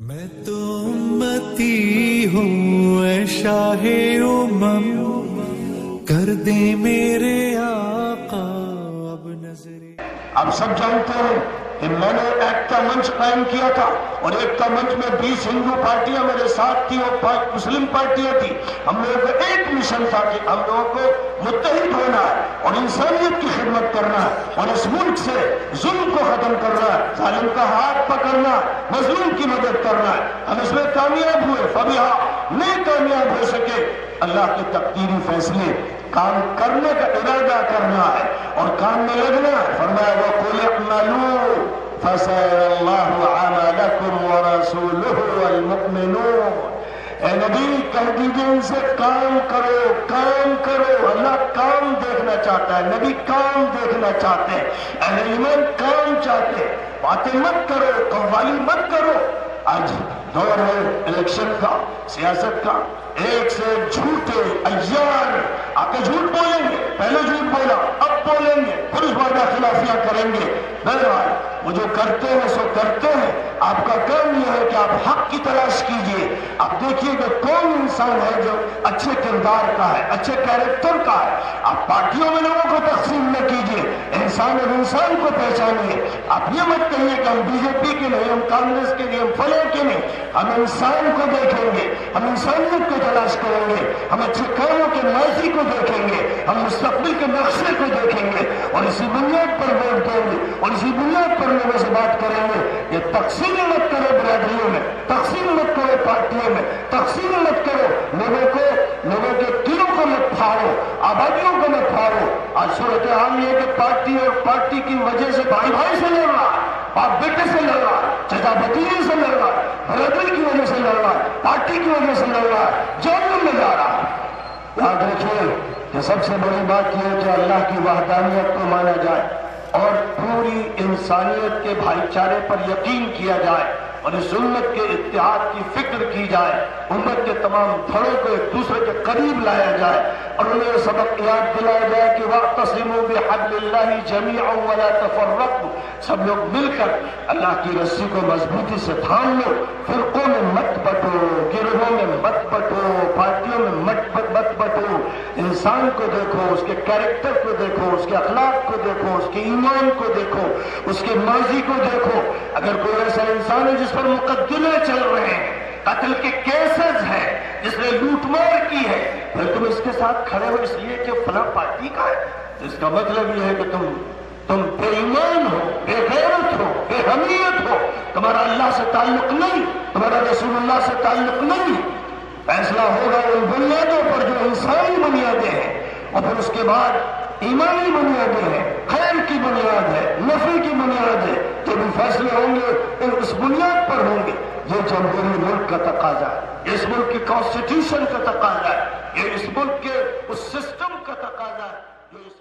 میں تو امتی ہوں اے شاہ امم، کر دے میرے آقا اب نظریں۔ آپ سب جانتے ہیں کہ میں نے ایکتا منچ قائم کیا تھا اور ایکتا منچ میں 20 ہندو پارٹیاں میرے ساتھ تھی اور 5 مسلم پارٹیاں تھی۔ ہم لوگوں کا ایک مشن تھا کہ ہم لوگوں کو متحد ہونا ہے اور انسانیت کی خدمت کرنا ہے اور اس ملک سے ظلم کو ختم کرنا ہے، ظالم کا ہاتھ پکڑنا ہے، مظلوم کی مدد کرنا ہے۔ ہم اس میں کامیاب ہوئے، فبہا نہیں کامیاب ہو سکے۔ اللہ کے تقدیری فیصلے، کام کرنے کا ارادہ کرنا ہے اور کام میں لگنا ہے۔ فرمایا وَقُلِ اعْمَلُوا فَسَيَرَى اللَّهُ عَمَلَكُمْ وَرَسُولُهُ وَالْمُؤْمِنُونَ۔ اے نبی کہہ دیجئے ان سے کام کرو، کام کرو۔ اللہ کام دیکھنا چاہتا ہے، نبی کام دیکھنا چاہتے ہیں، اہل ایمان کام چاہتے ہیں۔ باتیں مت کرو، قوالی مت کرو۔ آج دور ہے الیکشن کا، سیاست کا، ایک سے جھوٹے عیار آ کے جھوٹ بولیں گے، پہلے جھوٹ بولا اب بولیں گے، پھر اس وعدہ خلافیاں کریں گے۔ بہرحال وہ جو کرتے ہیں سو کرتے ہیں۔ آپ کا کام یہ ہے کہ آپ حق کی تلاش کیجئے۔ آپ دیکھیے کہ کون انسان ہے جو اچھے کردار کا ہے، اچھے کیریکٹر کا ہے۔ آپ پارٹیوں میں لوگوں کو تقسیم نہ کیجئے، انسان اور انسان کو پہچانیے۔ آپ یہ مت کہیے کہ ہم بی جے پی کے نہیں، ہم کانگریس کے نہیں، ہم فلاں کے نہیں۔ ہم انسان کو دیکھیں گے، ہم انسانیت کو تلاش کریں گے، ہم اچھے کاموں کے ماضی کو دیکھیں گے، ہم مستقبل کے نقشے کو دیکھیں گے اور اسی بنیاد پر ووٹ دیں گے اور اسی بنیاد پر لوگوں سے بات کریں گے۔ یہ تقسیم مت کرو برادریوں میں، تقسیم مت کرو پارٹیوں میں، تقسیم مت کرو لوگوں کو، لوگوں کے دلوں کو مت پھاڑو، آبادیوں کو مت پھاڑو۔ آج صورتحال یہ ہے کہ پارٹی اور پارٹی کی وجہ سے بھائی بھائی سے لڑ رہا ہے، باپ بیٹے سے لڑ رہا ہے، چچا بھتیجے سے لڑ رہا ہے، برادری کی وجہ سے لڑ رہا ہے، پارٹی کی وجہ سے لڑ رہا ہے، جہنم میں جا رہا ہے۔ یاد رکھیے کہ سب سے بڑی بات یہ ہے کہ اللہ کی وحدانیت کو مانا جائے اور پوری انسانیت کے بھائی چارے پر یقین کیا جائے اور اس امت کے اتحاد کی فکر کی جائے، امت کے تمام دھڑوں کو ایک دوسرے کے قریب لایا جائے اور انہیں یہ سبق یاد دلایا جائے کہ وَاعْتَصِمُوا بِحَبْلِ اللَّهِ جَمِيعًا وَلَا تَفَرَّقُوا۔ سب لوگ مل کر اللہ کی رسی کو مضبوطی سے تھام لو، فرقوں میں مت بٹو، گروہوں میں مت بٹو، پارٹیوں میں مت بٹو۔ انسان کو دیکھو، اس کے کیریکٹر کو دیکھو، اس کے اخلاق کو دیکھو، اس کے ایمان کو دیکھو، اس کے ماضی کو دیکھو۔ اگر کوئی ایسا انسان ہے جس پر مقدمے چل رہے ہیں، قتل کے کیسز ہیں، جس نے لوٹ مار کی ہے، پھر تم اس کے ساتھ کھڑے ہو اس لیے کہ فلاں پارٹی کا ہے، تو اس کا مطلب یہ ہے کہ تم بے ایمان ہو، بے غیرت ہو، بے حمیت ہو، تمہارا اللہ سے تعلق نہیں، تمہارا رسول اللہ سے تعلق نہیں۔ فیصلہ ہوگا ان بنیادوں پر جو انسانی بنیادیں ہیں اور پھر اس کے بعد ایمانی بنیادیں ہیں، خیر کی بنیاد ہے، نفع کی بنیاد ہے۔ جو بھی فیصلے ہوں گے اس بنیاد پر ہوں گے۔ یہ جمہوری ملک کا تقاضا ہے، اس ملک کی کانسٹیٹیوشن کا تقاضا ہے، یہ اس ملک کے اس سسٹم کا تقاضا ہے جو اس